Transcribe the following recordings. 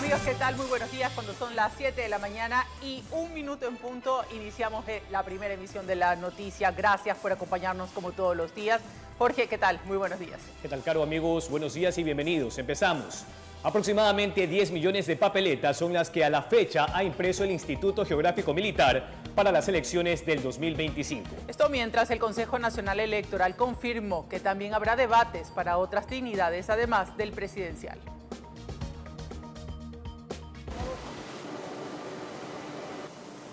Amigos, ¿qué tal? Muy buenos días. Cuando son las 7 de la mañana y 1 minuto en punto, iniciamos la primera emisión de la noticia. Gracias por acompañarnos como todos los días. Jorge, ¿qué tal? Muy buenos días. ¿Qué tal, Caro, amigos? Buenos días y bienvenidos. Empezamos. Aproximadamente 10 millones de papeletas son las que a la fecha ha impreso el Instituto Geográfico Militar para las elecciones del 2025. Esto mientras el Consejo Nacional Electoral confirmó que también habrá debates para otras dignidades, además del presidencial.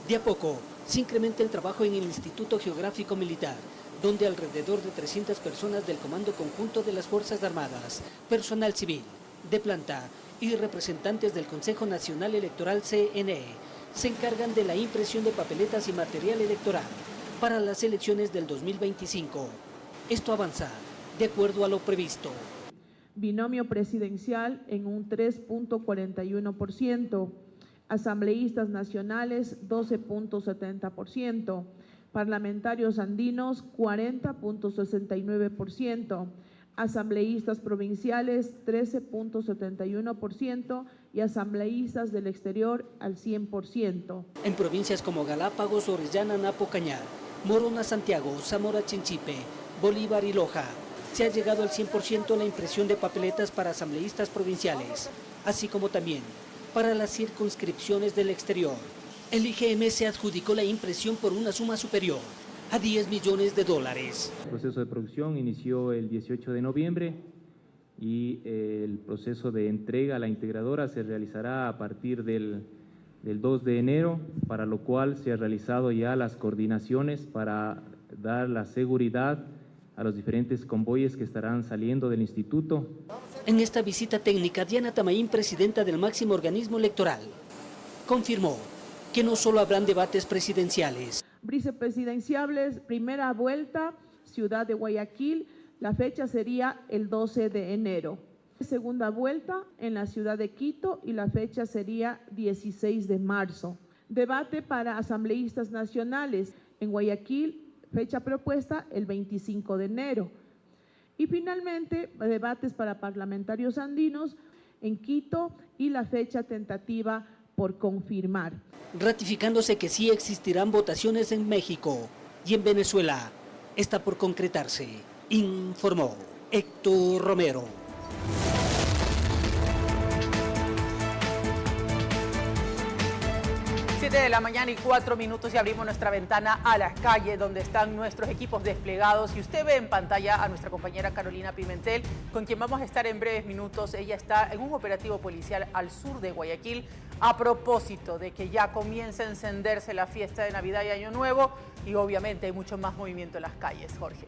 De a poco se incrementa el trabajo en el Instituto Geográfico Militar, donde alrededor de 300 personas del Comando Conjunto de las Fuerzas Armadas, personal civil, de planta y representantes del Consejo Nacional Electoral CNE se encargan de la impresión de papeletas y material electoral para las elecciones del 2025. Esto avanza de acuerdo a lo previsto. Binomio presidencial en un 3.41%. Asambleístas nacionales 12.70%, parlamentarios andinos 40.69%, asambleístas provinciales 13.71% y asambleístas del exterior al 100%. En provincias como Galápagos, Orellana, Napo, Cañar, Morona, Santiago, Zamora, Chinchipe, Bolívar y Loja, se ha llegado al 100% la impresión de papeletas para asambleístas provinciales, así como también para las circunscripciones del exterior. El IGM se adjudicó la impresión por una suma superior a $10 millones. El proceso de producción inició el 18 de noviembre y el proceso de entrega a la integradora se realizará a partir del 2 de enero, para lo cual se han realizado ya las coordinaciones para dar la seguridad a los diferentes convoyes que estarán saliendo del instituto. En esta visita técnica, Diana Tamaín, presidenta del máximo organismo electoral, confirmó que no solo habrán debates presidenciales. Vicepresidenciales, primera vuelta, Ciudad de Guayaquil, la fecha sería el 12 de enero. Segunda vuelta en la ciudad de Quito y la fecha sería 16 de marzo. Debate para asambleístas nacionales en Guayaquil, fecha propuesta el 25 de enero. Y finalmente, debates para parlamentarios andinos en Quito y la fecha tentativa por confirmar. Ratificándose que sí existirán votaciones en México y en Venezuela, está por concretarse, informó Héctor Romero. 7 de la mañana y 4 minutos y abrimos nuestra ventana a las calles donde están nuestros equipos desplegados. Y usted ve en pantalla a nuestra compañera Carolina Pimentel, con quien vamos a estar en breves minutos. Ella está en un operativo policial al sur de Guayaquil a propósito de que ya comienza a encenderse la fiesta de Navidad y Año Nuevo y obviamente hay mucho más movimiento en las calles. Jorge.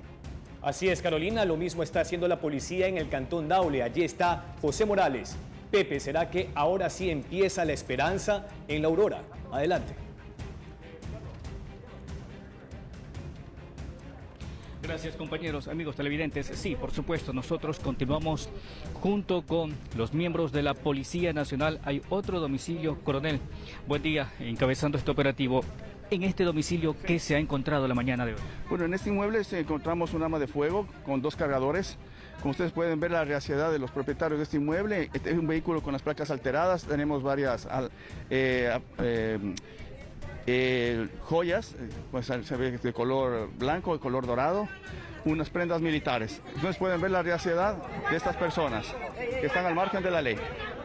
Así es, Carolina, lo mismo está haciendo la policía en el Cantón Daule. Allí está José Morales. Pepe, ¿será que ahora sí empieza la esperanza en la aurora? Adelante. Gracias, compañeros, amigos televidentes. Sí, por supuesto, nosotros continuamos junto con los miembros de la Policía Nacional. Hay otro domicilio, coronel. Buen día, encabezando este operativo. En este domicilio, ¿qué se ha encontrado la mañana de hoy? Bueno, en este inmueble encontramos un arma de fuego con 2 cargadores. Como ustedes pueden ver, la reaciedad de los propietarios de este inmueble. Este es un vehículo con las placas alteradas. Tenemos varias joyas, pues se ve de color blanco y color dorado. Unas prendas militares. Ustedes pueden ver la reaciedad de estas personas que están al margen de la ley.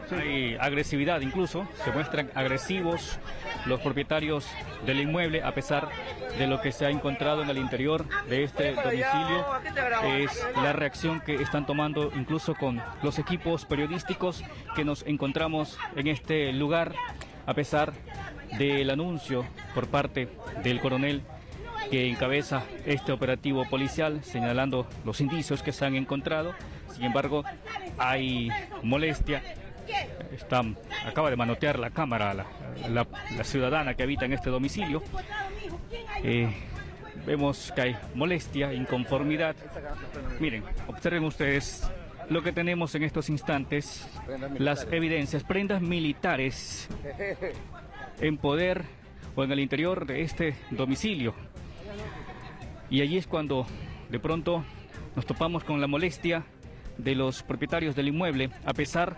Sí. Hay agresividad, incluso se muestran agresivos los propietarios del inmueble a pesar de lo que se ha encontrado en el interior de este domicilio. Es la reacción que están tomando incluso con los equipos periodísticos que nos encontramos en este lugar, a pesar del anuncio por parte del coronel que encabeza este operativo policial, señalando los indicios que se han encontrado. Sin embargo, hay molestia. Acaba de manotear la cámara la ciudadana que habita en este domicilio. Vemos que hay molestia, inconformidad. Miren, observen ustedes lo que tenemos en estos instantes, las evidencias, prendas militares en poder o en el interior de este domicilio. Y allí es cuando de pronto nos topamos con la molestia de los propietarios del inmueble, a pesar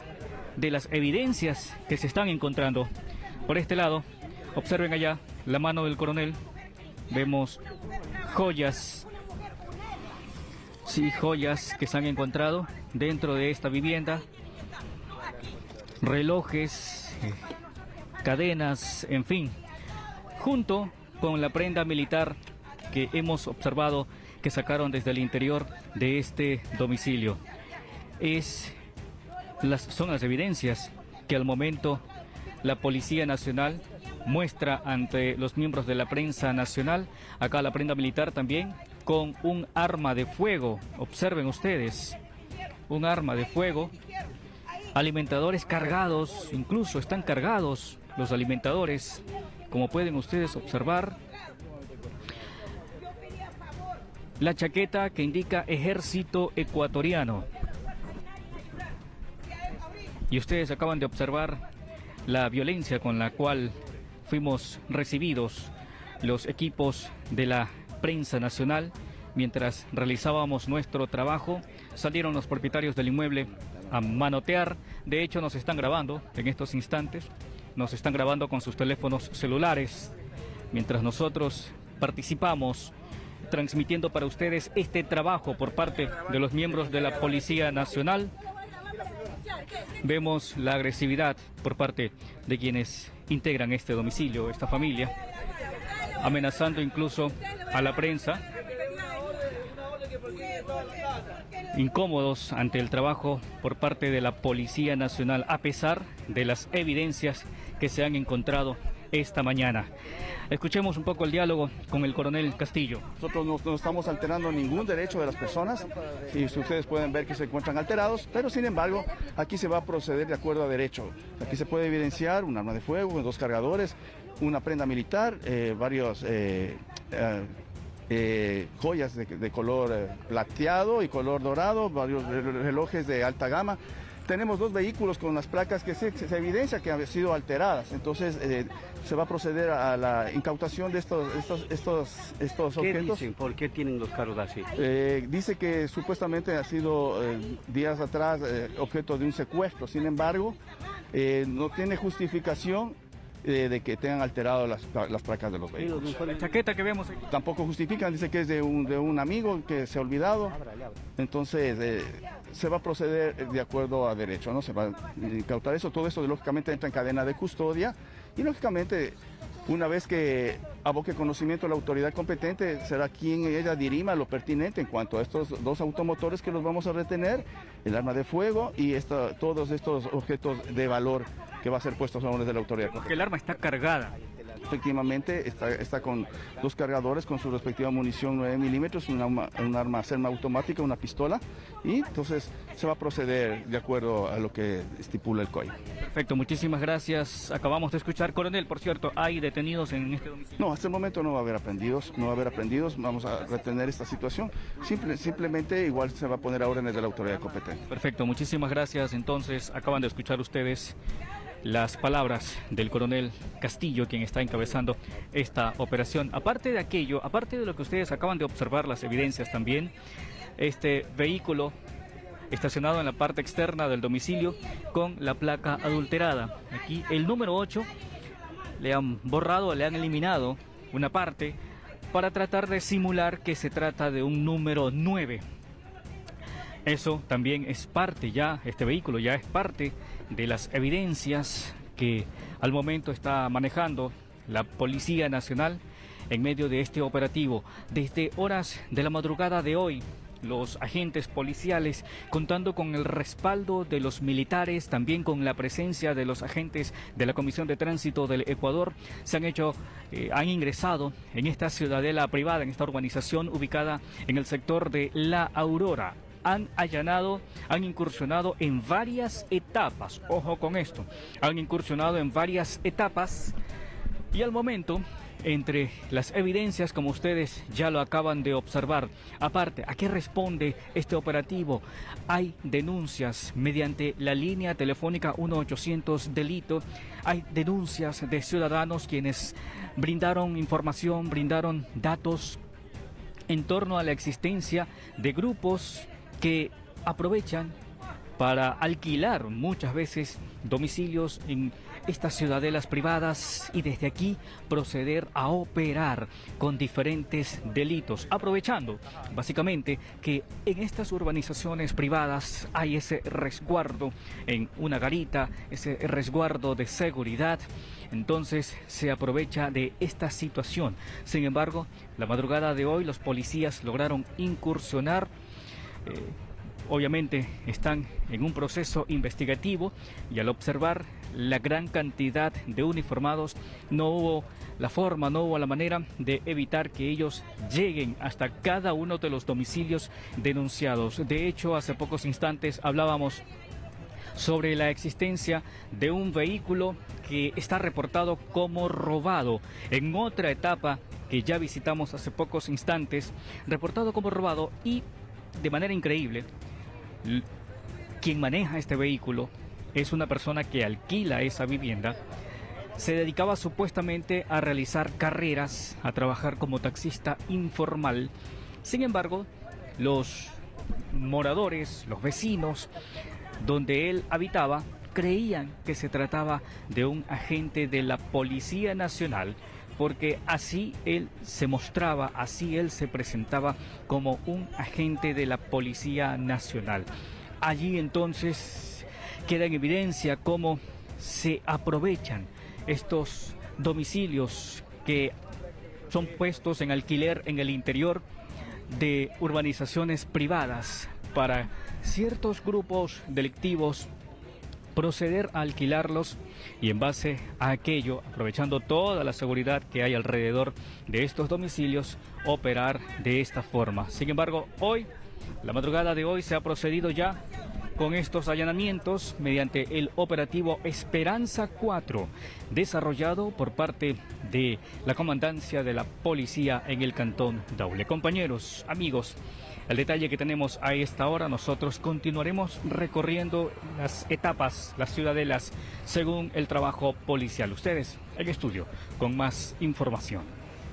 de las evidencias que se están encontrando. Por este lado, observen allá la mano del coronel. Vemos joyas, sí, joyas que se han encontrado dentro de esta vivienda. Relojes, cadenas, en fin, junto con la prenda militar que hemos observado que sacaron desde el interior de este domicilio. Son las evidencias que al momento la Policía Nacional muestra ante los miembros de la prensa nacional. Acá la prenda militar también con un arma de fuego. Observen ustedes, un arma de fuego. Alimentadores cargados, incluso están cargados los alimentadores, como pueden ustedes observar. La chaqueta que indica Ejército Ecuatoriano. Y ustedes acaban de observar la violencia con la cual fuimos recibidos los equipos de la prensa nacional. Mientras realizábamos nuestro trabajo, salieron los propietarios del inmueble a manotear. De hecho, nos están grabando en estos instantes, nos están grabando con sus teléfonos celulares, mientras nosotros participamos transmitiendo para ustedes este trabajo por parte de los miembros de la Policía Nacional. Vemos la agresividad por parte de quienes integran este domicilio, esta familia, amenazando incluso a la prensa, incómodos ante el trabajo por parte de la Policía Nacional, a pesar de las evidencias que se han encontrado esta mañana. Escuchemos un poco el diálogo con el coronel Castillo. Nosotros no estamos alterando ningún derecho de las personas, y ustedes pueden ver que se encuentran alterados, pero sin embargo aquí se va a proceder de acuerdo a derecho. Aquí se puede evidenciar un arma de fuego, 2 cargadores, una prenda militar, varios joyas de color plateado y color dorado, varios relojes de alta gama. Tenemos 2 vehículos con las placas que se evidencia que han sido alteradas. Entonces se va a proceder a la incautación de estos objetos. ¿Qué dicen? ¿Por qué tienen los carros así? Dice que supuestamente ha sido días atrás objeto de un secuestro. Sin embargo, no tiene justificación de que tengan alterado las placas de los vehículos. La chaqueta que vemos aquí tampoco justifican, dice que es de un amigo que se ha olvidado. Entonces se va a proceder de acuerdo a derecho, ¿no? Se va a incautar eso. Todo esto lógicamente entra en cadena de custodia y lógicamente una vez que aboque conocimiento la autoridad competente, será quien ella dirima lo pertinente en cuanto a estos 2 automotores que los vamos a retener, el arma de fuego y todos estos objetos de valor que va a ser puestos a órdenes de la autoridad competente. Porque el arma está cargada. Efectivamente, está con 2 cargadores con su respectiva munición 9 milímetros, un arma semiautomática, una pistola, y entonces se va a proceder de acuerdo a lo que estipula el COI. Perfecto, muchísimas gracias. Acabamos de escuchar, coronel, por cierto, ¿hay detenidos en este domicilio? No, hasta el momento no va a haber aprendidos, vamos a retener esta situación, simplemente igual se va a poner a órdenes de la autoridad competente. Perfecto, muchísimas gracias. Entonces, acaban de escuchar ustedes las palabras del coronel Castillo, quien está encabezando esta operación. Aparte de aquello, aparte de lo que ustedes acaban de observar, las evidencias también, este vehículo estacionado en la parte externa del domicilio con la placa adulterada. Aquí el número 8 le han borrado, le han eliminado una parte para tratar de simular que se trata de un número 9. Eso también es parte ya, este vehículo ya es parte de las evidencias que al momento está manejando la Policía Nacional en medio de este operativo. Desde horas de la madrugada de hoy, los agentes policiales, contando con el respaldo de los militares, también con la presencia de los agentes de la Comisión de Tránsito del Ecuador, han ingresado en esta ciudadela privada, en esta urbanización ubicada en el sector de La Aurora. Han allanado, han incursionado en varias etapas, ojo con esto, han incursionado en varias etapas y al momento, entre las evidencias, como ustedes ya lo acaban de observar, aparte, ¿a qué responde este operativo? Hay denuncias mediante la línea telefónica 1-800 delito, hay denuncias de ciudadanos quienes brindaron información, brindaron datos en torno a la existencia de grupos que aprovechan para alquilar muchas veces domicilios en estas ciudadelas privadas y desde aquí proceder a operar con diferentes delitos, aprovechando básicamente que en estas urbanizaciones privadas hay ese resguardo en una garita, ese resguardo de seguridad. Entonces se aprovecha de esta situación. Sin embargo, la madrugada de hoy los policías lograron incursionar. Obviamente están en un proceso investigativo y al observar la gran cantidad de uniformados no hubo la forma, no hubo la manera de evitar que ellos lleguen hasta cada uno de los domicilios denunciados. De hecho, hace pocos instantes hablábamos sobre la existencia de un vehículo que está reportado como robado. En otra etapa que ya visitamos hace pocos instantes, reportado como robado, y de manera increíble, quien maneja este vehículo es una persona que alquila esa vivienda. Se dedicaba supuestamente a realizar carreras, a trabajar como taxista informal. Sin embargo, los moradores, los vecinos donde él habitaba, creían que se trataba de un agente de la Policía Nacional, porque así él se mostraba, así él se presentaba como un agente de la Policía Nacional. Allí entonces queda en evidencia cómo se aprovechan estos domicilios que son puestos en alquiler en el interior de urbanizaciones privadas para ciertos grupos delictivos proceder a alquilarlos y en base a aquello, aprovechando toda la seguridad que hay alrededor de estos domicilios, operar de esta forma. Sin embargo, hoy, la madrugada de hoy, se ha procedido ya con estos allanamientos mediante el operativo Esperanza 4, desarrollado por parte de la comandancia de la policía en el Cantón Daule. Compañeros, amigos, el detalle que tenemos a esta hora, nosotros continuaremos recorriendo las etapas, las ciudadelas, según el trabajo policial. Ustedes en estudio con más información.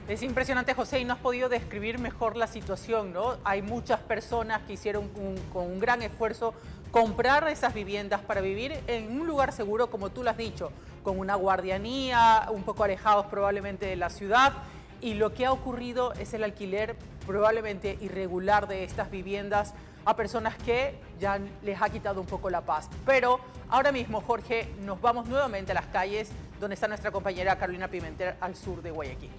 Es impresionante, José, y no has podido describir mejor la situación, ¿no? Hay muchas personas que hicieron con un gran esfuerzo comprar esas viviendas para vivir en un lugar seguro, como tú lo has dicho, con una guardianía, un poco alejados probablemente de la ciudad. Y lo que ha ocurrido es el alquiler probablemente irregular de estas viviendas a personas que ya les ha quitado un poco la paz. Pero ahora mismo, Jorge, nos vamos nuevamente a las calles donde está nuestra compañera Carolina Pimentel al sur de Guayaquil.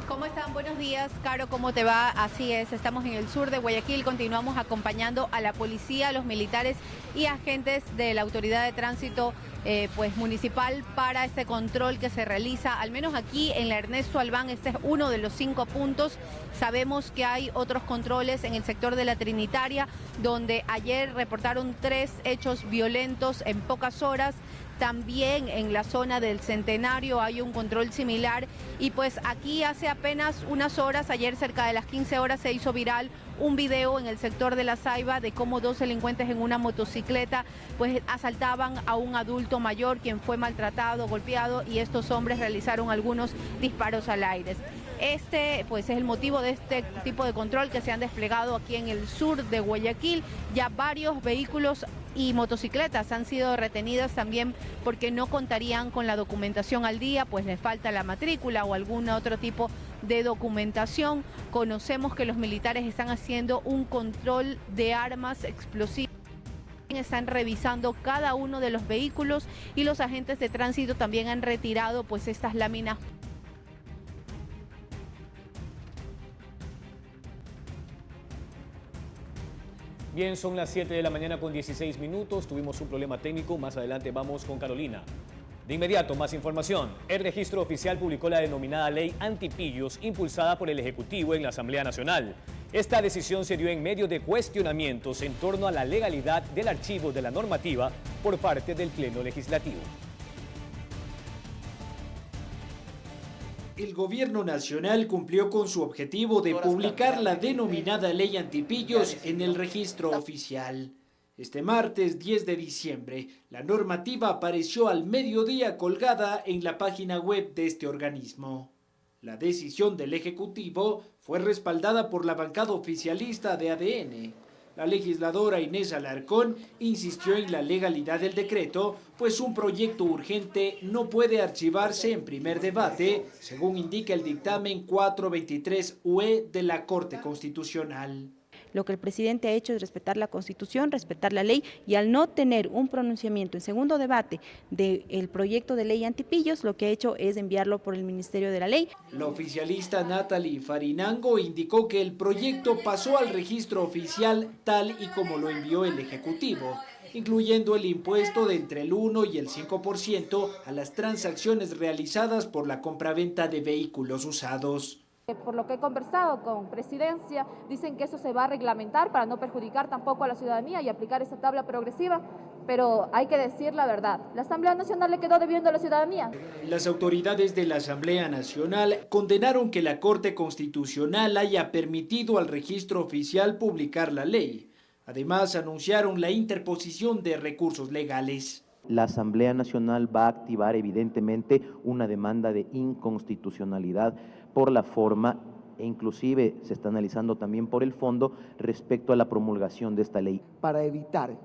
¿Cómo están? Buenos días, Caro, ¿cómo te va? Así es, estamos en el sur de Guayaquil, continuamos acompañando a la policía, a los militares y agentes de la Autoridad de Tránsito municipal para este control que se realiza, al menos aquí en la Ernesto Albán. Este es uno de los 5 puntos. Sabemos que hay otros controles en el sector de la Trinitaria, donde ayer reportaron 3 hechos violentos en pocas horas. También en la zona del Centenario hay un control similar y pues aquí hace apenas unas horas, ayer cerca de las 15 horas, se hizo viral un video en el sector de La Ceiba de cómo 2 delincuentes en una motocicleta pues asaltaban a un adulto mayor quien fue maltratado, golpeado, y estos hombres realizaron algunos disparos al aire. Este pues es el motivo de este tipo de control que se han desplegado aquí en el sur de Guayaquil. Ya varios vehículos y motocicletas han sido retenidas también porque no contarían con la documentación al día, pues les falta la matrícula o algún otro tipo de documentación. Conocemos que los militares están haciendo un control de armas explosivas. Están revisando cada uno de los vehículos y los agentes de tránsito también han retirado pues estas láminas. Bien, son las 7 de la mañana con 16 minutos. Tuvimos un problema técnico. Más adelante vamos con Carolina. De inmediato, más información. El registro oficial publicó la denominada Ley Antipillos, impulsada por el Ejecutivo en la Asamblea Nacional. Esta decisión se dio en medio de cuestionamientos en torno a la legalidad del archivo de la normativa por parte del Pleno Legislativo. El gobierno nacional cumplió con su objetivo de publicar la denominada Ley Antipillos en el registro oficial. Este martes 10 de diciembre, la normativa apareció al mediodía colgada en la página web de este organismo. La decisión del Ejecutivo fue respaldada por la bancada oficialista de ADN. La legisladora Inés Alarcón insistió en la legalidad del decreto, pues un proyecto urgente no puede archivarse en primer debate, según indica el dictamen 423UE de la Corte Constitucional. Lo que el presidente ha hecho es respetar la Constitución, respetar la ley, y al no tener un pronunciamiento en segundo debate del proyecto de ley antipillos, lo que ha hecho es enviarlo por el Ministerio de la Ley. La oficialista Natalie Farinango indicó que el proyecto pasó al registro oficial tal y como lo envió el Ejecutivo, incluyendo el impuesto de entre el 1 y el 5% a las transacciones realizadas por la compraventa de vehículos usados. Por lo que he conversado con Presidencia, dicen que eso se va a reglamentar para no perjudicar tampoco a la ciudadanía y aplicar esa tabla progresiva, pero hay que decir la verdad. La Asamblea Nacional le quedó debiendo a la ciudadanía. Las autoridades de la Asamblea Nacional condenaron que la Corte Constitucional haya permitido al registro oficial publicar la ley. Además, anunciaron la interposición de recursos legales. La Asamblea Nacional va a activar evidentemente una demanda de inconstitucionalidad por la forma, e inclusive se está analizando también por el fondo respecto a la promulgación de esta ley. Para evitar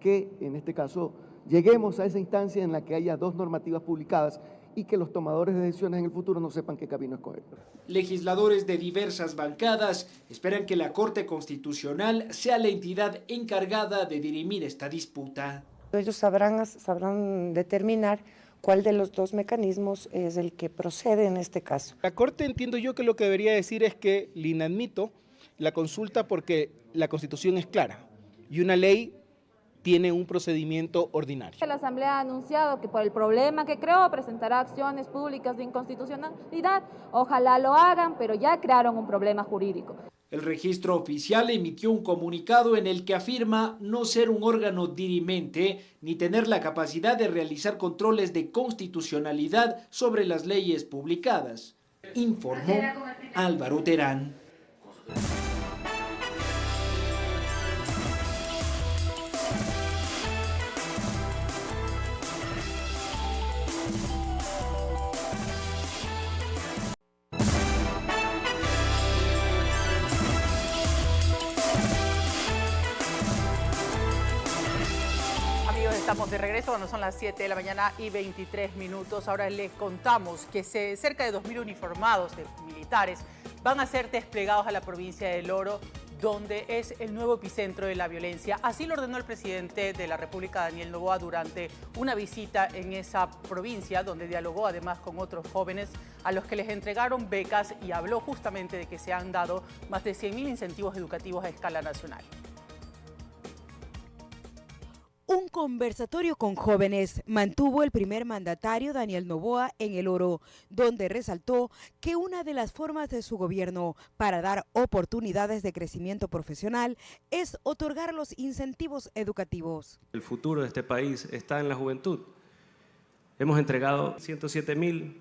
que, en este caso, lleguemos a esa instancia en la que haya dos normativas publicadas y que los tomadores de decisiones en el futuro no sepan qué camino escoger. Legisladores de diversas bancadas esperan que la Corte Constitucional sea la entidad encargada de dirimir esta disputa. Ellos sabrán determinar cuál de los dos mecanismos es el que procede en este caso. La Corte, entiendo yo, que lo que debería decir es que le inadmito la consulta porque la Constitución es clara y una ley tiene un procedimiento ordinario. La Asamblea ha anunciado que por el problema que creó presentará acciones públicas de inconstitucionalidad. Ojalá lo hagan, pero ya crearon un problema jurídico. El registro oficial emitió un comunicado en el que afirma no ser un órgano dirimente ni tener la capacidad de realizar controles de constitucionalidad sobre las leyes publicadas, informó Álvaro Terán. Estamos de regreso cuando son las 7 de la mañana y 23 minutos. Ahora les contamos que cerca de 2.000 uniformados de militares van a ser desplegados a la provincia del Oro, donde es el nuevo epicentro de la violencia. Así lo ordenó el presidente de la República, Daniel Noboa, durante una visita en esa provincia, donde dialogó además con otros jóvenes a los que les entregaron becas y habló justamente de que se han dado más de 100.000 incentivos educativos a escala nacional. Un conversatorio con jóvenes mantuvo el primer mandatario Daniel Noboa en El Oro, donde resaltó que una de las formas de su gobierno para dar oportunidades de crecimiento profesional es otorgar los incentivos educativos. El futuro de este país está en la juventud. Hemos entregado 107.000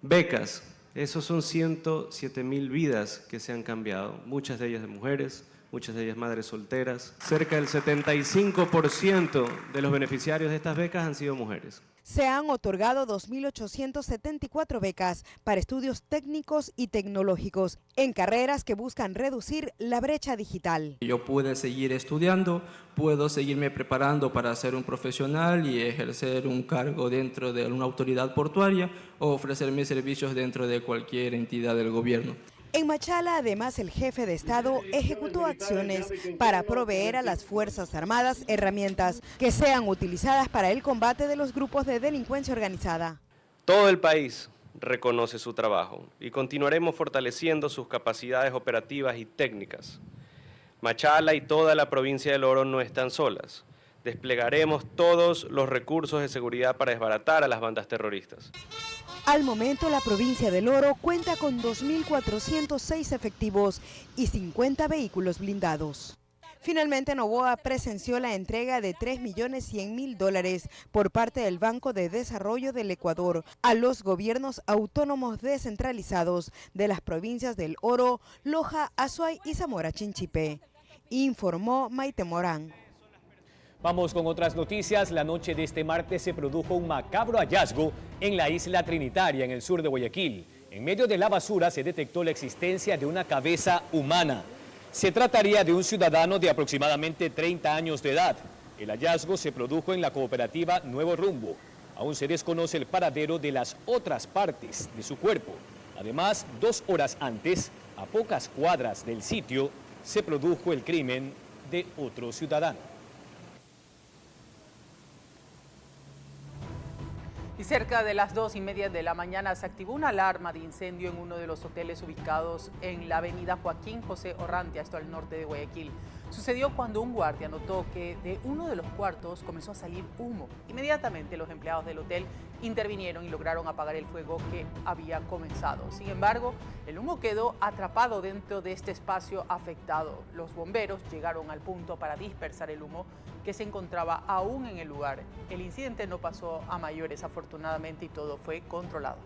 becas. Esos son 107.000 vidas que se han cambiado, muchas de ellas de mujeres, muchas de ellas madres solteras. Cerca del 75% de los beneficiarios de estas becas han sido mujeres. Se han otorgado 2.874 becas para estudios técnicos y tecnológicos en carreras que buscan reducir la brecha digital. Yo pude seguir estudiando, puedo seguirme preparando para ser un profesional y ejercer un cargo dentro de una autoridad portuaria o ofrecer mis servicios dentro de cualquier entidad del gobierno. En Machala, además, el jefe de Estado ejecutó acciones para proveer a las Fuerzas Armadas herramientas que sean utilizadas para el combate de los grupos de delincuencia organizada. Todo el país reconoce su trabajo y continuaremos fortaleciendo sus capacidades operativas y técnicas. Machala y toda la provincia del Oro no están solas. Desplegaremos todos los recursos de seguridad para desbaratar a las bandas terroristas. Al momento, la provincia del Oro cuenta con 2.406 efectivos y 50 vehículos blindados. Finalmente, Noboa presenció la entrega de $3.100.000 por parte del Banco de Desarrollo del Ecuador a los gobiernos autónomos descentralizados de las provincias del Oro, Loja, Azuay y Zamora Chinchipe, informó Maite Morán. Vamos con otras noticias. La noche de este martes se produjo un macabro hallazgo en la isla Trinitaria, en el sur de Guayaquil. En medio de la basura se detectó la existencia de una cabeza humana. Se trataría de un ciudadano de aproximadamente 30 años de edad. El hallazgo se produjo en la cooperativa Nuevo Rumbo. Aún se desconoce el paradero de las otras partes de su cuerpo. Además, 2 horas antes, a pocas cuadras del sitio, se produjo el crimen de otro ciudadano. Y cerca de las 2:30 de la mañana se activó una alarma de incendio en uno de los hoteles ubicados en la avenida Joaquín José Orrantia, esto al norte de Guayaquil. Sucedió cuando un guardia notó que de uno de los cuartos comenzó a salir humo. Inmediatamente los empleados del hotel intervinieron y lograron apagar el fuego que había comenzado. Sin embargo, el humo quedó atrapado dentro de este espacio afectado. Los bomberos llegaron al punto para dispersar el humo que se encontraba aún en el lugar. El incidente no pasó a mayores, afortunadamente, y todo fue controlado.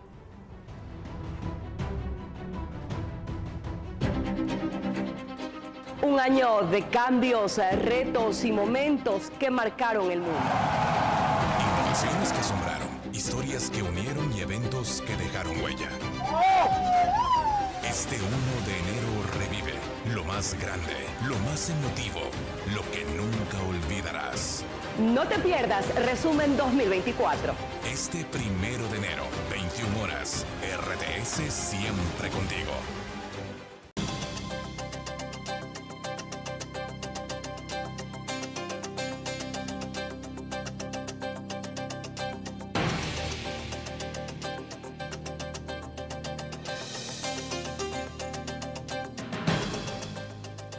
Un año de cambios, retos y momentos que marcaron el mundo. Innovaciones que asombraron, historias que unieron y eventos que dejaron huella. Este 1 de enero revive lo más grande, lo más emotivo, lo que nunca olvidarás. No te pierdas Resumen 2024. Este 1 de enero, 21 horas, RTS siempre contigo.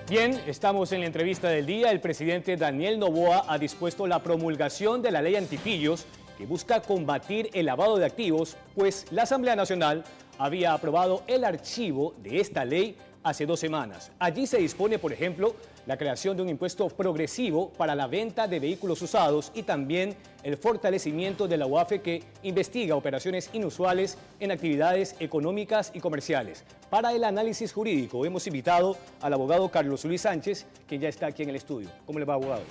Bien, estamos en la entrevista del día. El presidente Daniel Noboa ha dispuesto la promulgación de la ley antipillos que busca combatir el lavado de activos, pues la Asamblea Nacional había aprobado el archivo de esta ley hace 2 semanas. Allí se dispone, por ejemplo, la creación de un impuesto progresivo para la venta de vehículos usados y también el fortalecimiento de la UAFE que investiga operaciones inusuales en actividades económicas y comerciales. Para el análisis jurídico hemos invitado al abogado Carlos Luis Sánchez, quien ya está aquí en el estudio. ¿Cómo le va, abogado?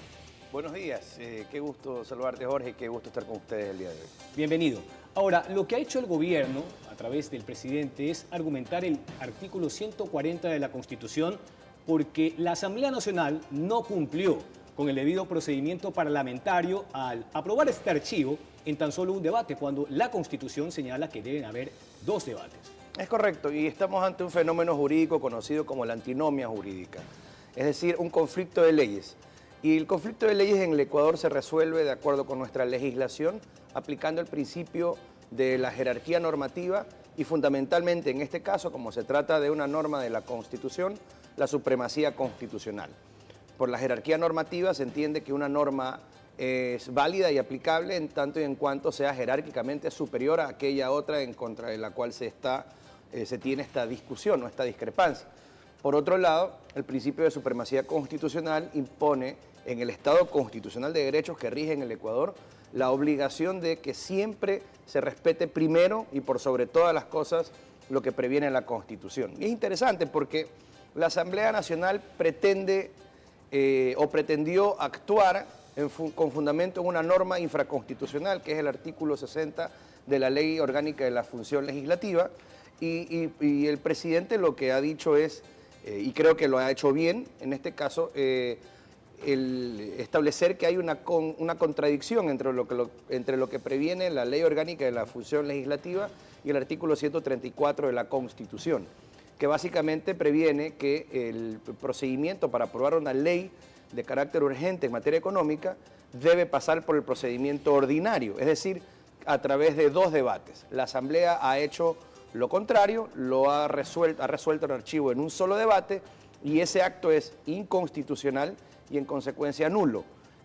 Buenos días, qué gusto saludarte, Jorge, qué gusto estar con ustedes el día de hoy. Bienvenido. Ahora, lo que ha hecho el gobierno a través del presidente es argumentar el artículo 140 de la Constitución porque la Asamblea Nacional no cumplió con el debido procedimiento parlamentario al aprobar este archivo en tan solo un debate, cuando la Constitución señala que deben haber 2 debates. Es correcto, y estamos ante un fenómeno jurídico conocido como la antinomia jurídica, es decir, un conflicto de leyes. Y el conflicto de leyes en el Ecuador se resuelve de acuerdo con nuestra legislación, aplicando el principio de la jerarquía normativa y fundamentalmente en este caso, como se trata de una norma de la Constitución, la supremacía constitucional. Por la jerarquía normativa se entiende que una norma es válida y aplicable en tanto y en cuanto sea jerárquicamente superior a aquella otra en contra de la cual se tiene esta discusión o esta discrepancia. Por otro lado, el principio de supremacía constitucional impone en el Estado constitucional de derechos que rige en el Ecuador la obligación de que siempre se respete primero y por sobre todas las cosas lo que previene la Constitución. Y es interesante porque la Asamblea Nacional pretende o pretendió actuar con fundamento en una norma infraconstitucional, que es el artículo 60 de la Ley Orgánica de la Función Legislativa, y el presidente lo que ha dicho es, y creo que lo ha hecho bien, en este caso, el establecer que hay una contradicción entre lo que previene la Ley Orgánica de la Función Legislativa y el artículo 134 de la Constitución, que básicamente previene que el procedimiento para aprobar una ley de carácter urgente en materia económica debe pasar por el procedimiento ordinario, es decir, a través de 2 debates. La Asamblea ha hecho lo contrario, ha resuelto el archivo en un solo debate y ese acto es inconstitucional y en consecuencia nulo.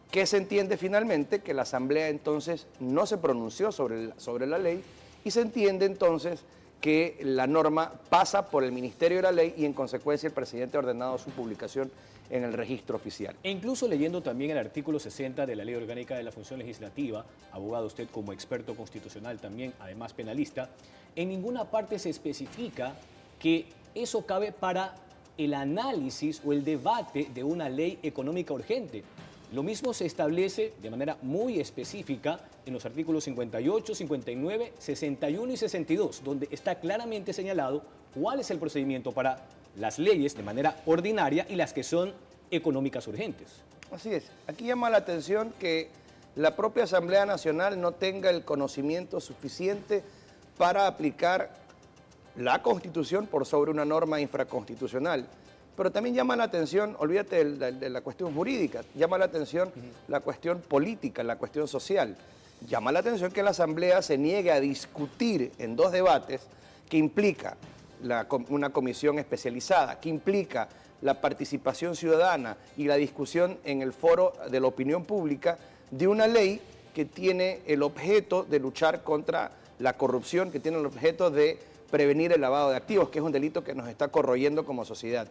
¿Qué se entiende finalmente? Que la Asamblea entonces no se pronunció sobre la ley y se entiende entonces que la norma pasa por el Ministerio de la Ley y en consecuencia el presidente ha ordenado su publicación en el registro oficial. E incluso leyendo también el artículo 60 de la Ley Orgánica de la Función Legislativa, abogado usted como experto constitucional también, además penalista, en ninguna parte se especifica que eso cabe para el análisis o el debate de una ley económica urgente. Lo mismo se establece de manera muy específica en los artículos 58, 59, 61 y 62, donde está claramente señalado cuál es el procedimiento para las leyes de manera ordinaria y las que son económicas urgentes. Así es. Aquí llama la atención que la propia Asamblea Nacional no tenga el conocimiento suficiente para aplicar la Constitución por sobre una norma infraconstitucional. Pero también llama la atención, olvídate de la cuestión jurídica, llama la atención la cuestión política, la cuestión social. Llama la atención que la Asamblea se niegue a discutir en 2 debates que implica una comisión especializada, que implica la participación ciudadana y la discusión en el foro de la opinión pública de una ley que tiene el objeto de luchar contra la corrupción, que tiene el objeto de prevenir el lavado de activos, que es un delito que nos está corroyendo como sociedad.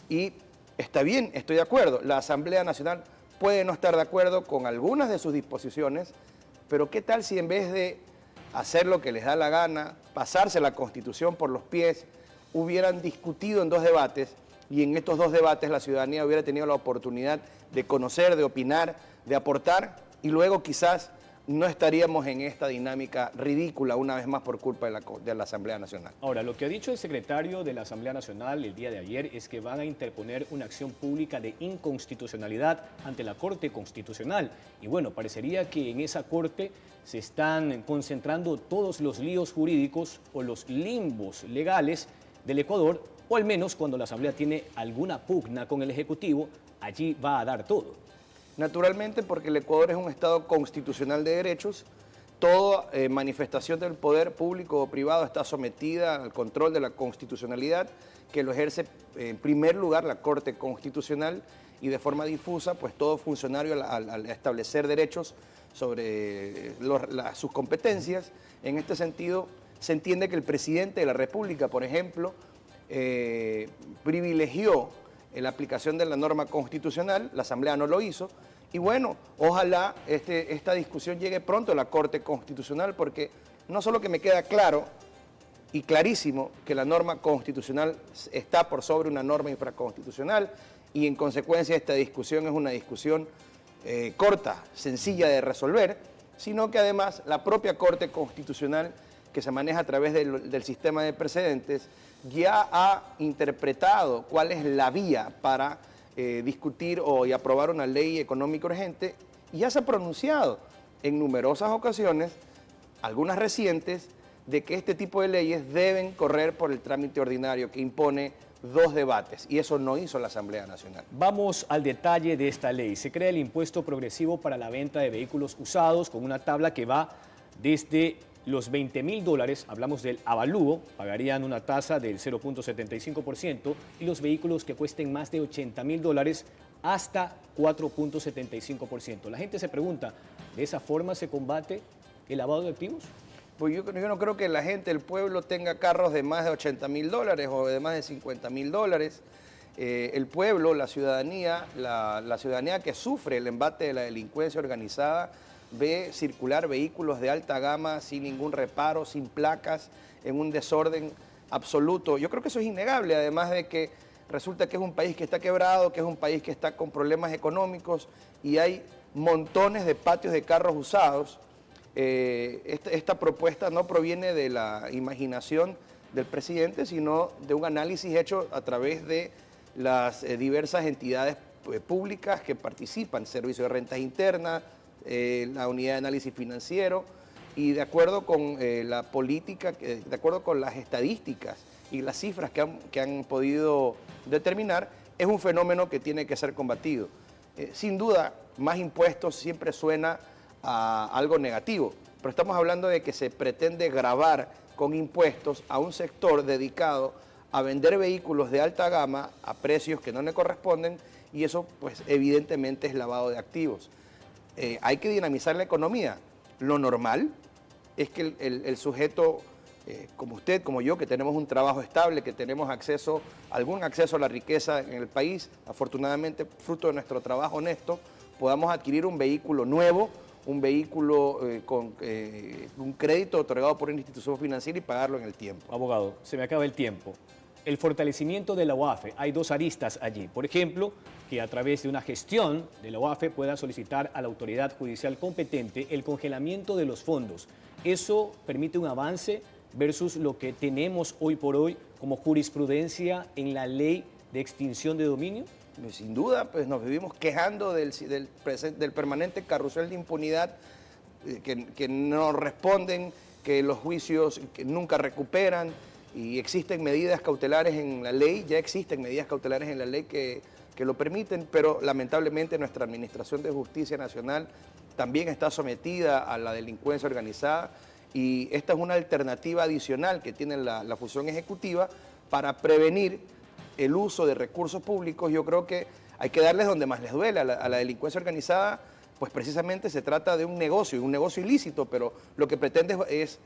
Y está bien, estoy de acuerdo, la Asamblea Nacional puede no estar de acuerdo con algunas de sus disposiciones, pero ¿qué tal si en vez de hacer lo que les da la gana, pasarse la Constitución por los pies, hubieran discutido en 2 debates y en estos 2 debates la ciudadanía hubiera tenido la oportunidad de conocer, de opinar, de aportar y luego quizás no estaríamos en esta dinámica ridícula una vez más por culpa de la Asamblea Nacional? Ahora, lo que ha dicho el secretario de la Asamblea Nacional el día de ayer es que van a interponer una acción pública de inconstitucionalidad ante la Corte Constitucional. Y bueno, parecería que en esa Corte se están concentrando todos los líos jurídicos o los limbos legales del Ecuador, o al menos cuando la Asamblea tiene alguna pugna con el Ejecutivo, allí va a dar todo. Naturalmente, porque el Ecuador es un Estado constitucional de derechos, toda manifestación del poder público o privado está sometida al control de la constitucionalidad, que lo ejerce en primer lugar la Corte Constitucional y de forma difusa, pues todo funcionario al establecer derechos sobre sus competencias. En este sentido, se entiende que el presidente de la República, por ejemplo, privilegió la aplicación de la norma constitucional, la Asamblea no lo hizo, y bueno, ojalá esta discusión llegue pronto a la Corte Constitucional, porque no solo que me queda claro y clarísimo que la norma constitucional está por sobre una norma infraconstitucional, y en consecuencia esta discusión es una discusión corta, sencilla de resolver, sino que además la propia Corte Constitucional, que se maneja a través del sistema de precedentes, ya ha interpretado cuál es la vía para discutir y aprobar una ley económica urgente, y ya se ha pronunciado en numerosas ocasiones, algunas recientes, de que este tipo de leyes deben correr por el trámite ordinario que impone 2 debates, y eso no hizo la Asamblea Nacional. Vamos al detalle de esta ley. Se crea el impuesto progresivo para la venta de vehículos usados con una tabla que va desde los $20.000, hablamos del avalúo, pagarían una tasa del 0.75%, y los vehículos que cuesten más de $80.000 hasta 4.75%. La gente se pregunta, ¿de esa forma se combate el lavado de activos? Pues yo no creo que la gente, el pueblo, tenga carros de más de $80.000 o de más de $50.000. El pueblo, la ciudadanía que sufre el embate de la delincuencia organizada, ve circular vehículos de alta gama sin ningún reparo, sin placas, en un desorden absoluto. Yo creo que eso es innegable, además de que resulta que es un país que está quebrado, que es un país que está con problemas económicos y hay montones de patios de carros usados. Esta propuesta no proviene de la imaginación del presidente, sino de un análisis hecho a través de las diversas entidades públicas que participan, Servicio de Rentas Internas, la Unidad de Análisis Financiero, y de acuerdo con la política, de acuerdo con las estadísticas y las cifras que han podido determinar, es un fenómeno que tiene que ser combatido. Sin duda, más impuestos siempre suena a algo negativo, pero estamos hablando de que se pretende gravar con impuestos a un sector dedicado a vender vehículos de alta gama a precios que no le corresponden, y eso pues evidentemente es lavado de activos. Hay que dinamizar la economía. Lo normal es que el sujeto, como usted, como yo, que tenemos un trabajo estable, que tenemos algún acceso a la riqueza en el país, afortunadamente fruto de nuestro trabajo honesto, podamos adquirir un vehículo nuevo, un vehículo con un crédito otorgado por una institución financiera y pagarlo en el tiempo. Abogado, se me acaba el tiempo. el fortalecimiento de la UAFE. Hay dos aristas allí. Por ejemplo, que a través de una gestión de la UAFE pueda solicitar a la autoridad judicial competente el congelamiento de los fondos. Eso permite un avance versus lo que tenemos hoy por hoy como jurisprudencia en la ley de extinción de dominio. Sin duda, pues nos vivimos quejando del permanente carrusel de impunidad, que no responden, que los juicios que nunca recuperan, y existen medidas cautelares en la ley, ya existen medidas cautelares en la ley que lo permiten, pero lamentablemente nuestra Administración de Justicia Nacional también está sometida a la delincuencia organizada, y esta es una alternativa adicional que tiene la función ejecutiva para prevenir el uso de recursos públicos. Yo creo que hay que darles donde más les duele. A la delincuencia organizada, pues precisamente se trata de un negocio ilícito, pero lo que pretende es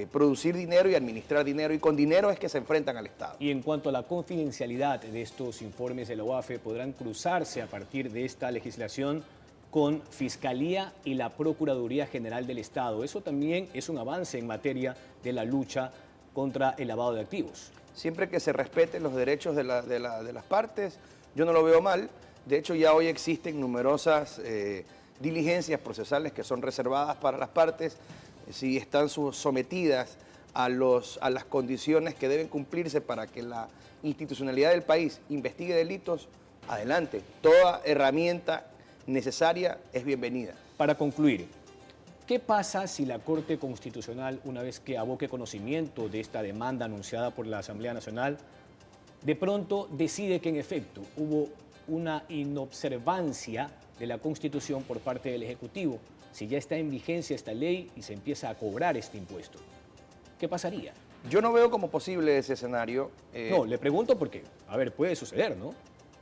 producir dinero y administrar dinero, y con dinero es que se enfrentan al Estado. Y en cuanto a la confidencialidad de estos informes de la UAFE, podrán cruzarse a partir de esta legislación con Fiscalía y la Procuraduría General del Estado. Eso también es un avance en materia de la lucha contra el lavado de activos. Siempre que se respeten los derechos de las partes, yo no lo veo mal. De hecho, ya hoy existen numerosas diligencias procesales que son reservadas para las partes, si están sometidas a las condiciones que deben cumplirse para que la institucionalidad del país investigue delitos, adelante. Toda herramienta necesaria es bienvenida. Para concluir, ¿qué pasa si la Corte Constitucional, una vez que aboque conocimiento de esta demanda anunciada por la Asamblea Nacional, de pronto decide que en efecto hubo una inobservancia de la Constitución por parte del Ejecutivo, si ya está en vigencia esta ley y se empieza a cobrar este impuesto? ¿Qué pasaría? Yo no veo como posible ese escenario. No, le pregunto porque, a ver, puede suceder, ¿no?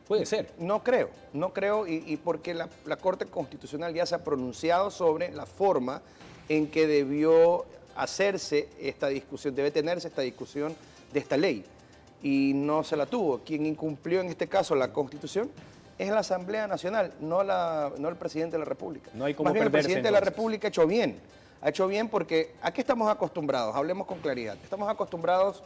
Puede ser. No creo, y porque la Corte Constitucional ya se ha pronunciado sobre la forma en que debió hacerse esta discusión, debe tenerse esta discusión de esta ley, y no se la tuvo. Quien incumplió en este caso la Constitución es la Asamblea Nacional, no el Presidente de la República. No hay cómo Más bien el Presidente entonces de la República ha hecho bien porque ¿a qué estamos acostumbrados? Hablemos con claridad. Estamos acostumbrados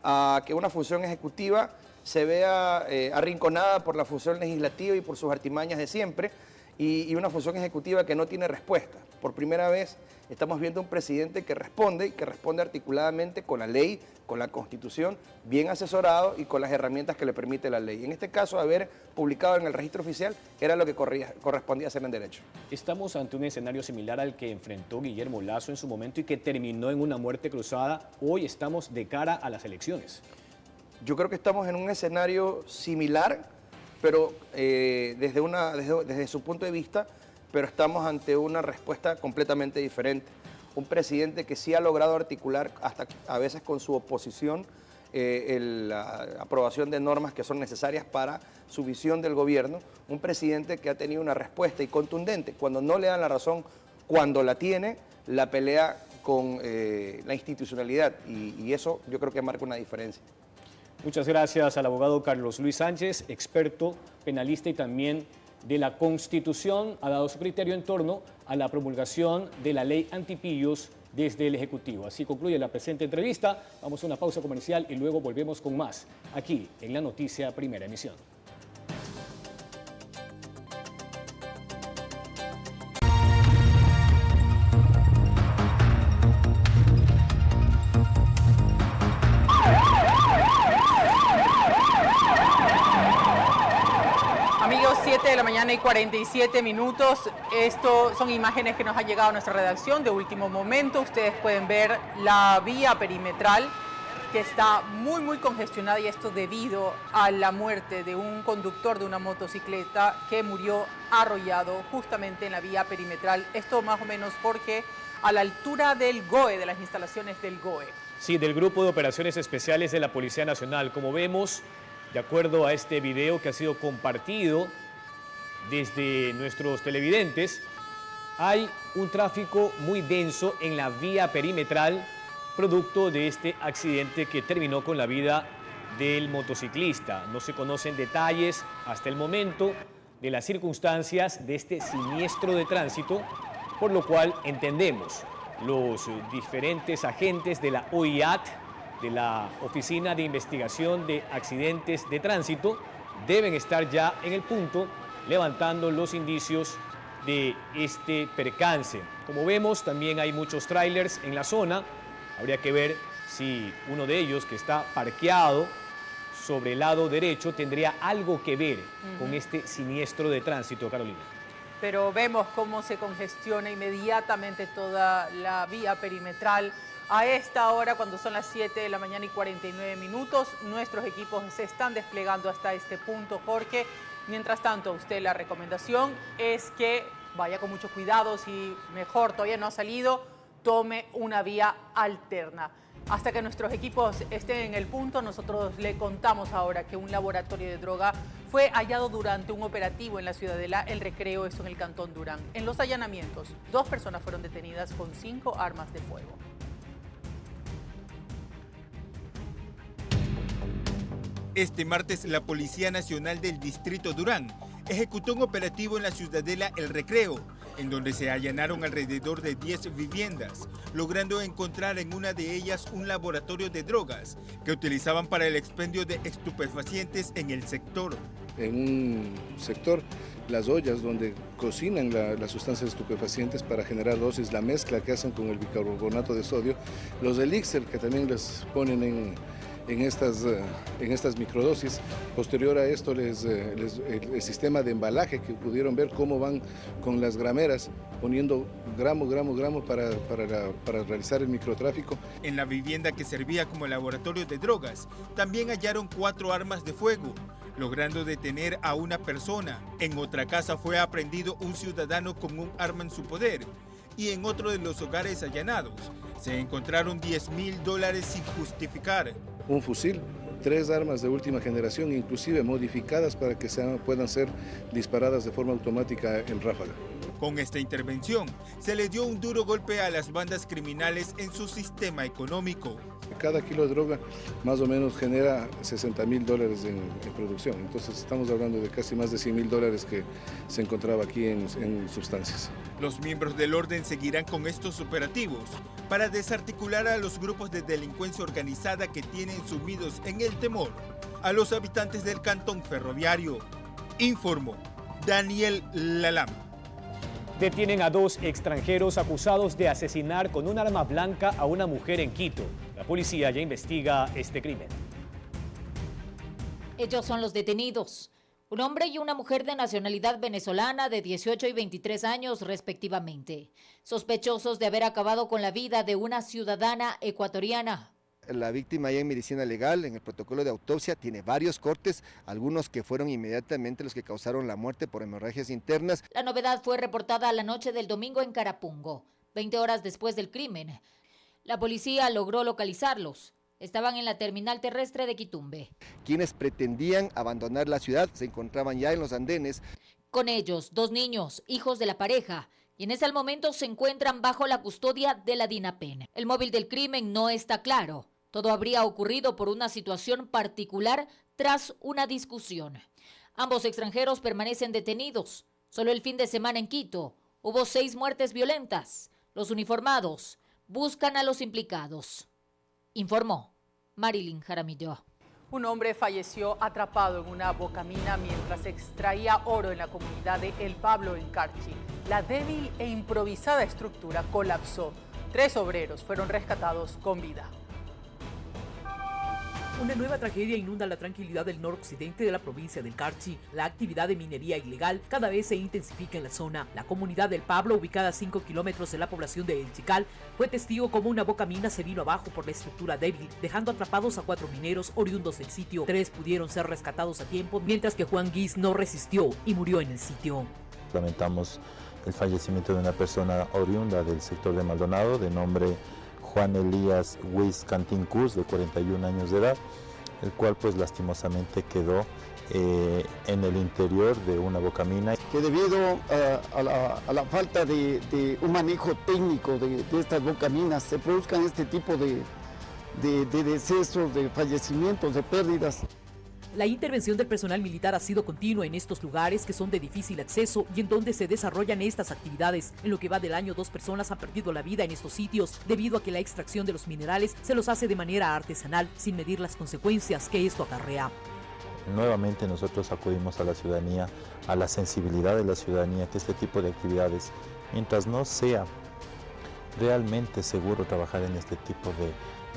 a que una función ejecutiva se vea arrinconada por la función legislativa y por sus artimañas de siempre, y una función ejecutiva que no tiene respuesta. Por primera vez estamos viendo un presidente que responde, y que responde articuladamente con la ley, con la Constitución, bien asesorado y con las herramientas que le permite la ley. En este caso, haber publicado en el registro oficial era lo que correspondía hacer en derecho. Estamos ante un escenario similar al que enfrentó Guillermo Lasso en su momento y que terminó en una muerte cruzada. Hoy estamos de cara a las elecciones. Yo creo que estamos en un escenario similar, pero desde su punto de vista, pero estamos ante una respuesta completamente diferente. Un presidente que sí ha logrado articular, hasta a veces con su oposición, la aprobación de normas que son necesarias para su visión del gobierno. Un presidente que ha tenido una respuesta y contundente. Cuando no le dan la razón, cuando la tiene, la pelea con la institucionalidad, y eso yo creo que marca una diferencia. Muchas gracias al abogado Carlos Luis Sánchez, experto penalista y también de la Constitución. Ha dado su criterio en torno a la promulgación de la ley antipillos desde el Ejecutivo. Así concluye la presente entrevista. Vamos a una pausa comercial y luego volvemos con más, aquí en La Noticia Primera Emisión. Amigos, 7 de la mañana y 47 minutos. Esto son imágenes que nos han llegado a nuestra redacción de último momento. Ustedes pueden ver la vía perimetral que está muy congestionada, y esto debido a la muerte de un conductor de una motocicleta que murió arrollado justamente en la vía perimetral. Esto más o menos, Jorge, a la altura del GOE, de las instalaciones del GOE. Sí, del Grupo de Operaciones Especiales de la Policía Nacional. Como vemos, de acuerdo a este video que ha sido compartido desde nuestros televidentes, hay un tráfico muy denso en la vía perimetral, producto de este accidente que terminó con la vida del motociclista. No se conocen detalles hasta el momento de las circunstancias de este siniestro de tránsito, por lo cual entendemos los diferentes agentes de la OIAT de la Oficina de Investigación de Accidentes de Tránsito deben estar ya en el punto levantando los indicios de este percance. Como vemos, también hay muchos tráilers en la zona. Habría que ver si uno de ellos, que está parqueado sobre el lado derecho, tendría algo que ver con este siniestro de tránsito, Carolina. Pero vemos cómo se congestiona inmediatamente toda la vía perimetral. A esta hora, cuando son las 7 de la mañana y 49 minutos, nuestros equipos se están desplegando hasta este punto, Jorge. Mientras tanto, a usted la recomendación es que vaya con mucho cuidado. Si mejor todavía no ha salido, tome una vía alterna. Hasta que nuestros equipos estén en el punto, nosotros le contamos ahora que un laboratorio de droga fue hallado durante un operativo en la ciudadela El Recreo, esto en el cantón Durán. En los allanamientos, 2 personas fueron detenidas con 5 armas de fuego. Este martes, la Policía Nacional del Distrito Durán ejecutó un operativo en la ciudadela El Recreo, en donde se allanaron alrededor de 10 viviendas, logrando encontrar en una de ellas un laboratorio de drogas que utilizaban para el expendio de estupefacientes en el sector. En un sector, las ollas donde cocinan las sustancias estupefacientes para generar dosis, la mezcla que hacen con el bicarbonato de sodio, los elixir que también les ponen en estas microdosis. Posterior a esto, el sistema de embalaje, que pudieron ver cómo van con las grameras, poniendo gramo para realizar el microtráfico. En la vivienda que servía como laboratorio de drogas, también hallaron 4 armas de fuego, logrando detener a una persona. En otra casa fue aprehendido un ciudadano con un arma en su poder. Y en otro de los hogares allanados se encontraron $10.000 sin justificar. Un fusil, 3 armas de última generación, inclusive modificadas para que puedan ser disparadas de forma automática en ráfaga. Con esta intervención se le dio un duro golpe a las bandas criminales en su sistema económico. Cada kilo de droga más o menos genera $60.000 en producción, entonces estamos hablando de casi más de $100.000 que se encontraba aquí en sustancias. Los miembros del orden seguirán con estos operativos para desarticular a los grupos de delincuencia organizada que tienen sumidos en el temor a los habitantes del cantón ferroviario. Informó Daniel Lalam. Detienen a 2 extranjeros acusados de asesinar con un arma blanca a una mujer en Quito. La policía ya investiga este crimen. Ellos son los detenidos. Un hombre y una mujer de nacionalidad venezolana de 18 y 23 años respectivamente, sospechosos de haber acabado con la vida de una ciudadana ecuatoriana. La víctima ya en medicina legal, en el protocolo de autopsia, tiene varios cortes, algunos que fueron inmediatamente los que causaron la muerte por hemorragias internas. La novedad fue reportada a la noche del domingo en Carapungo, 20 horas después del crimen. La policía logró localizarlos. Estaban en la terminal terrestre de Quitumbe. Quienes pretendían abandonar la ciudad se encontraban ya en los andenes. Con ellos, 2 niños, hijos de la pareja, quienes al momento se encuentran bajo la custodia de la DINAPEN. El móvil del crimen no está claro. Todo habría ocurrido por una situación particular tras una discusión. Ambos extranjeros permanecen detenidos. Solo el fin de semana en Quito hubo 6 muertes violentas. Los uniformados buscan a los implicados. Informó Marilyn Jaramillo. Un hombre falleció atrapado en una bocamina mientras extraía oro en la comunidad de El Pablo en Carchi. La débil e improvisada estructura colapsó. 3 obreros fueron rescatados con vida. Una nueva tragedia inunda la tranquilidad del noroccidente de la provincia del Carchi. La actividad de minería ilegal cada vez se intensifica en la zona. La comunidad del Pablo, ubicada a 5 kilómetros de la población de El Chical, fue testigo como una bocamina se vino abajo por la estructura débil, dejando atrapados a 4 mineros oriundos del sitio. 3 pudieron ser rescatados a tiempo, mientras que Juan Guiz no resistió y murió en el sitio. Lamentamos el fallecimiento de una persona oriunda del sector de Maldonado, de nombre Juan Elías Huiz Cantín Cus, de 41 años de edad, el cual pues lastimosamente quedó en el interior de una bocamina. Que debido a la falta de un manejo técnico de estas bocaminas se produzcan este tipo de decesos, de fallecimientos, de pérdidas. La intervención del personal militar ha sido continua en estos lugares que son de difícil acceso y en donde se desarrollan estas actividades. En lo que va del año, 2 personas han perdido la vida en estos sitios debido a que la extracción de los minerales se los hace de manera artesanal, sin medir las consecuencias que esto acarrea. Nuevamente nosotros acudimos a la ciudadanía, a la sensibilidad de la ciudadanía, que este tipo de actividades, mientras no sea realmente seguro trabajar en este tipo de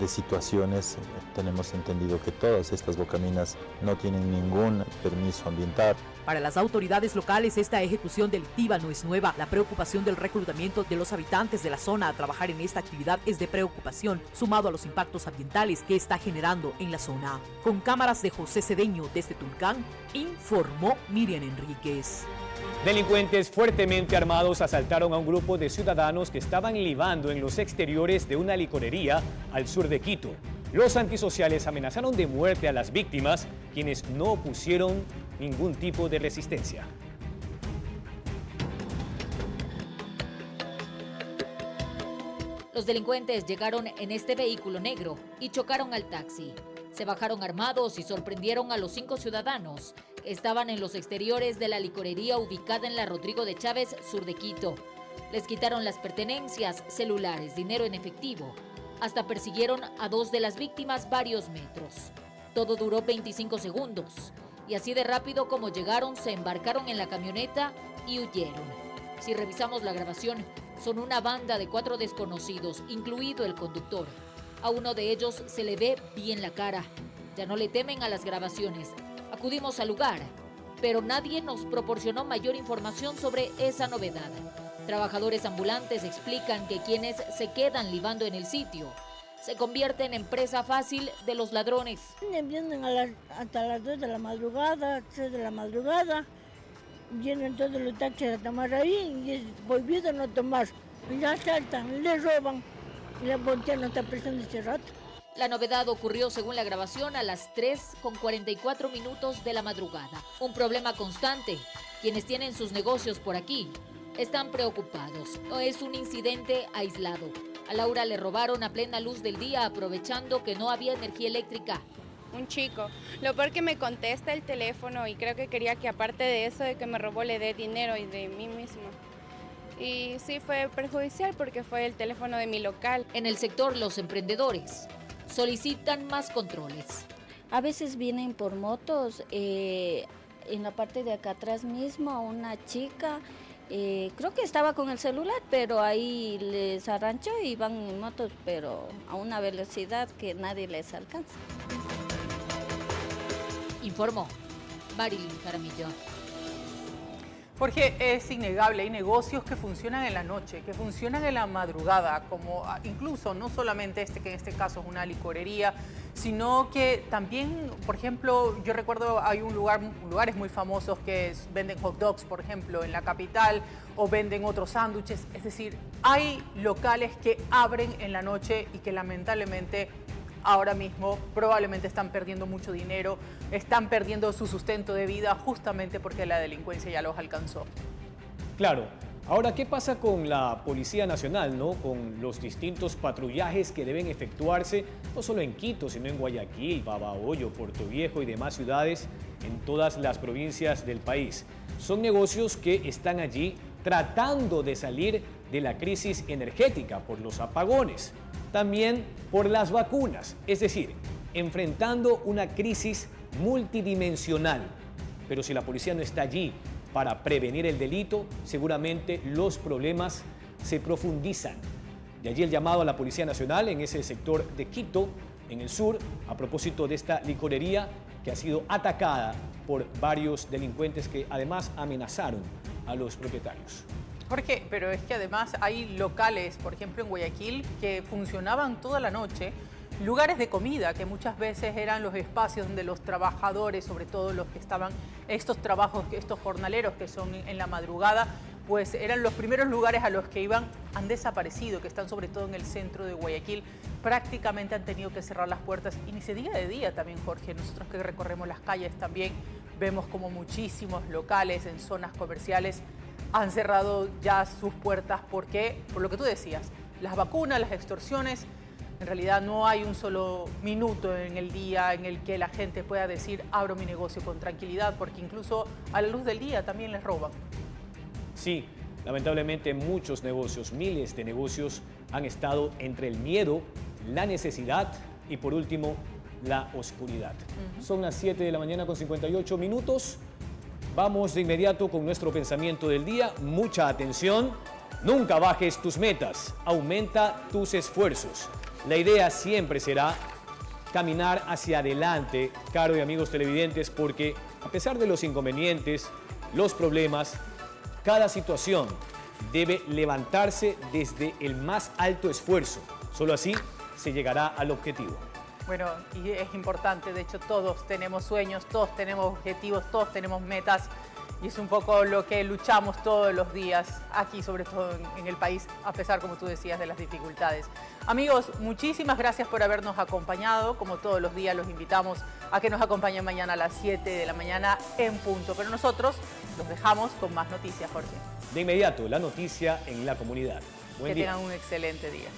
situaciones, tenemos entendido que todas estas bocaminas no tienen ningún permiso ambiental. Para las autoridades locales, esta ejecución delictiva no es nueva. La preocupación del reclutamiento de los habitantes de la zona a trabajar en esta actividad es de preocupación, sumado a los impactos ambientales que está generando en la zona. Con cámaras de José Cedeño desde Tulcán, informó Miriam Enríquez. Delincuentes fuertemente armados asaltaron a un grupo de ciudadanos que estaban libando en los exteriores de una licorería al sur de Quito. Los antisociales amenazaron de muerte a las víctimas, quienes no opusieron ningún tipo de resistencia. Los delincuentes llegaron en este vehículo negro y chocaron al taxi. Se bajaron armados y sorprendieron a los 5 ciudadanos que estaban en los exteriores de la licorería ubicada en la Rodrigo de Chávez, sur de Quito. Les quitaron las pertenencias, celulares, dinero en efectivo. Hasta persiguieron a 2 de las víctimas varios metros. Todo duró 25 segundos. Y así de rápido como llegaron, se embarcaron en la camioneta y huyeron. Si revisamos la grabación, son una banda de 4 desconocidos, incluido el conductor. A uno de ellos se le ve bien la cara. Ya no le temen a las grabaciones. Acudimos al lugar, pero nadie nos proporcionó mayor información sobre esa novedad. Trabajadores ambulantes explican que quienes se quedan libando en el sitio se convierten en presa fácil de los ladrones. Vienen hasta las 2 de la madrugada, 3 de la madrugada, vienen todos los taxis a tomar ahí y es prohibido no tomar. Ya asaltan, les roban y la policía no está presente hace rato. La novedad ocurrió, según la grabación, a las 3:44 de la madrugada. Un problema constante. Quienes tienen sus negocios por aquí están preocupados. No es un incidente aislado. A Laura le robaron a plena luz del día, aprovechando que no había energía eléctrica. Un chico. Lo peor que me contesta el teléfono y creo que quería que aparte de eso, de que me robó, le dé dinero y de mí mismo. Y sí fue perjudicial porque fue el teléfono de mi local. En el sector, los emprendedores solicitan más controles. A veces vienen por motos, en la parte de acá atrás mismo, una chica, creo que estaba con el celular, pero ahí les arranchó y van en motos, pero a una velocidad que nadie les alcanza. Informó Marilyn Jaramillo. Jorge, es innegable, hay negocios que funcionan en la noche, que funcionan en la madrugada, como incluso no solamente que en este caso es una licorería, sino que también, por ejemplo, yo recuerdo hay lugares muy famosos que venden hot dogs, por ejemplo, en la capital, o venden otros sándwiches. Es decir, hay locales que abren en la noche y que lamentablemente ahora mismo probablemente están perdiendo mucho dinero, están perdiendo su sustento de vida justamente porque la delincuencia ya los alcanzó. Claro. Ahora, ¿qué pasa con la Policía Nacional, ¿no? Con los distintos patrullajes que deben efectuarse, no solo en Quito, sino en Guayaquil, Babahoyo, Puerto Viejo y demás ciudades en todas las provincias del país? Son negocios que están allí tratando de salir de la crisis energética por los apagones, también por las vacunas, es decir, enfrentando una crisis multidimensional. Pero si la policía no está allí para prevenir el delito, seguramente los problemas se profundizan. De allí el llamado a la Policía Nacional en ese sector de Quito, en el sur, a propósito de esta licorería que ha sido atacada por varios delincuentes que además amenazaron a los propietarios. Jorge, pero es que además hay locales, por ejemplo en Guayaquil, que funcionaban toda la noche, lugares de comida que muchas veces eran los espacios donde los trabajadores, sobre todo los que estaban estos trabajos, estos jornaleros que son en la madrugada, pues eran los primeros lugares a los que iban, han desaparecido, que están sobre todo en el centro de Guayaquil, prácticamente han tenido que cerrar las puertas. Y ni se diga de día también, Jorge, nosotros que recorremos las calles también vemos como muchísimos locales en zonas comerciales han cerrado ya sus puertas porque, por lo que tú decías, las vacunas, las extorsiones, En realidad no hay un solo minuto en el día en el que la gente pueda decir abro mi negocio con tranquilidad, porque incluso a la luz del día también les roban. Sí, lamentablemente muchos negocios, miles de negocios han estado entre el miedo, la necesidad y por último la oscuridad. Son las 7 de la mañana con 58 minutos. Vamos de inmediato con nuestro pensamiento del día. Mucha atención. Nunca bajes tus metas, aumenta tus esfuerzos. La idea siempre será caminar hacia adelante, Caro y amigos televidentes, porque a pesar de los inconvenientes, los problemas, cada situación debe levantarse desde el más alto esfuerzo. Solo así se llegará al objetivo. Bueno, y es importante, de hecho todos tenemos sueños, todos tenemos objetivos, todos tenemos metas. Y es un poco lo que luchamos todos los días aquí, sobre todo en el país, a pesar, como tú decías, de las dificultades. Amigos, muchísimas gracias por habernos acompañado. Como todos los días, los invitamos a que nos acompañen mañana a las 7 de la mañana en punto. Pero nosotros los dejamos con más noticias, Jorge. De inmediato, la noticia en la comunidad. Buen día. Que tengan un excelente día.